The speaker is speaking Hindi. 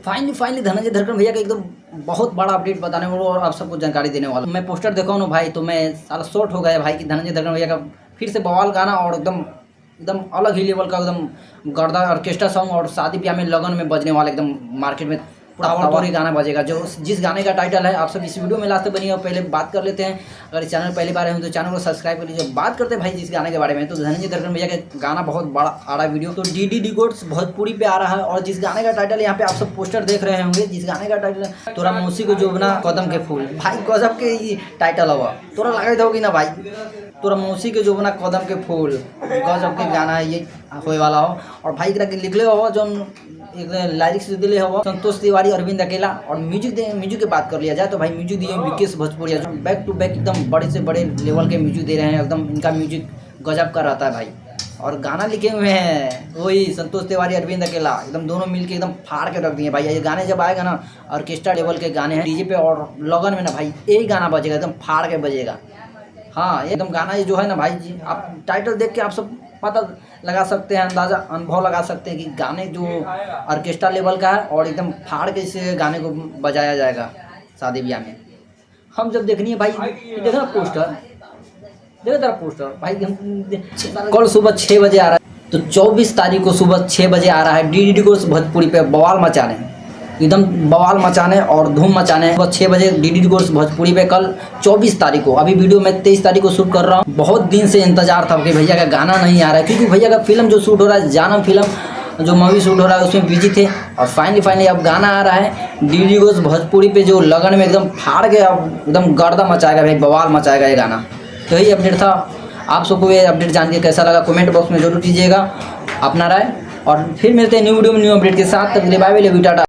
फाइनली धनंजय धड़कन भैया का एकदम बहुत बड़ा अपडेट बताने वाला और आप सबको जानकारी देने वाला। मैं पोस्टर देखा हूँ ना भाई, तो मैं सारा शॉर्ट हो गया भाई कि धनंजय धड़कन भैया का फिर से बवाल गाना और एकदम एकदम अलग ही लेवल का एकदम गर्दा ऑर्केस्ट्रा सॉन्ग और शादी ब्याह में लगन में बजने वाला एकदम मार्केट में ताबड़तोड़ गाना बजेगा। जो जिस गाने का टाइटल है, आप सब इस वीडियो में लास्ट तक बनिए। और पहले बात कर लेते हैं, अगर इस चैनल पहली बार आए हो तो चैनल को सब्सक्राइब कर लीजिए। बात करते हैं भाई जिस गाने के बारे में, तो धनंजय धड़कन भैया का गाना बहुत बड़ा आ रहा है वीडियो, तो डी डिकोड्स भोजपुरी पे आ रहा है। और जिस गाने का टाइटल यहाँ पे आप सब पोस्टर देख रहे होंगे, जिस गाने का टाइटल है तोरा मौसी को जोबना कदम के फूल। भाई गजब के टाइटल हुआ, तोरा लगा होगी ना भाई, तोरा मौसी के जोबना कदम के फूल, गजब के गाना है ये होए वाला हो। और भाई एकरा के लिखले हो जो एक लाइरिक्स दिले हो संतोष तिवारी, अरविंद अकेला। और म्यूजिक की बात कर लिया जाए तो भाई म्यूजिक दिए विकेश भोजपुरिया, जो बैक टू बैक एकदम बड़े से बड़े लेवल के म्यूजिक दे रहे हैं। एकदम इनका म्यूजिक गजब का रहता है भाई। और गाना लिखे हुए हैं वही संतोष तिवारी, अरविंद अकेला, एकदम दोनों मिलके एकदम फाड़ के रख दिए भाई। ये गाने जब आएगा ना, ऑर्केस्ट्रा लेवल के गाने हैं डीजे पे और लगन में ना भाई, यही गाना बजेगा, एकदम फाड़ के बजेगा। हाँ एकदम गाना ये जो है ना भाई जी, आप टाइटल देख के आप सब पता लगा सकते हैं, अंदाज़ा अनुभव लगा सकते हैं कि गाने जो ऑर्केस्ट्रा लेवल का है और एकदम फाड़ के इस गाने को बजाया जाएगा शादी ब्याह में। हम जब देखनी है भाई, देखो ना पोस्टर, देखो तेरा पोस्टर भाई, हम कल सुबह 6 बजे आ रहा है, तो 24 तारीख को सुबह 6 बजे आ रहा है डी डिकोड्स भोजपुरी पे बवाल मचाने, एकदम बवाल मचाने और धूम मचाने। सुबह 6 बजे डी डिकोड्स भोजपुरी पे कल 24 तारीख को। अभी वीडियो मैं 23 तारीख को शूट कर रहा हूँ। बहुत दिन से इंतजार था कि भैया का गाना नहीं आ रहा है, क्योंकि भैया का फिल्म जो शूट हो रहा है, जानम फिल्म जो मूवी शूट हो रहा है उसमें बिजी थे। और फाइनली अब गाना आ रहा है डी डिकोड्स भोजपुरी पे, जो लगन में एकदम फाड़ के अब एकदम गर्दा मचाएगा भाई, बवाल मचाएगा ये गाना। तो यही अपडेट था। आप सबको ये अपडेट जान के कैसा लगा कमेंट बॉक्स में जरूर कीजिएगा अपना राय। और फिर मिलते हैं न्यू वीडियो में न्यू अपडेट के साथ। तब bye bye, love you, Tata.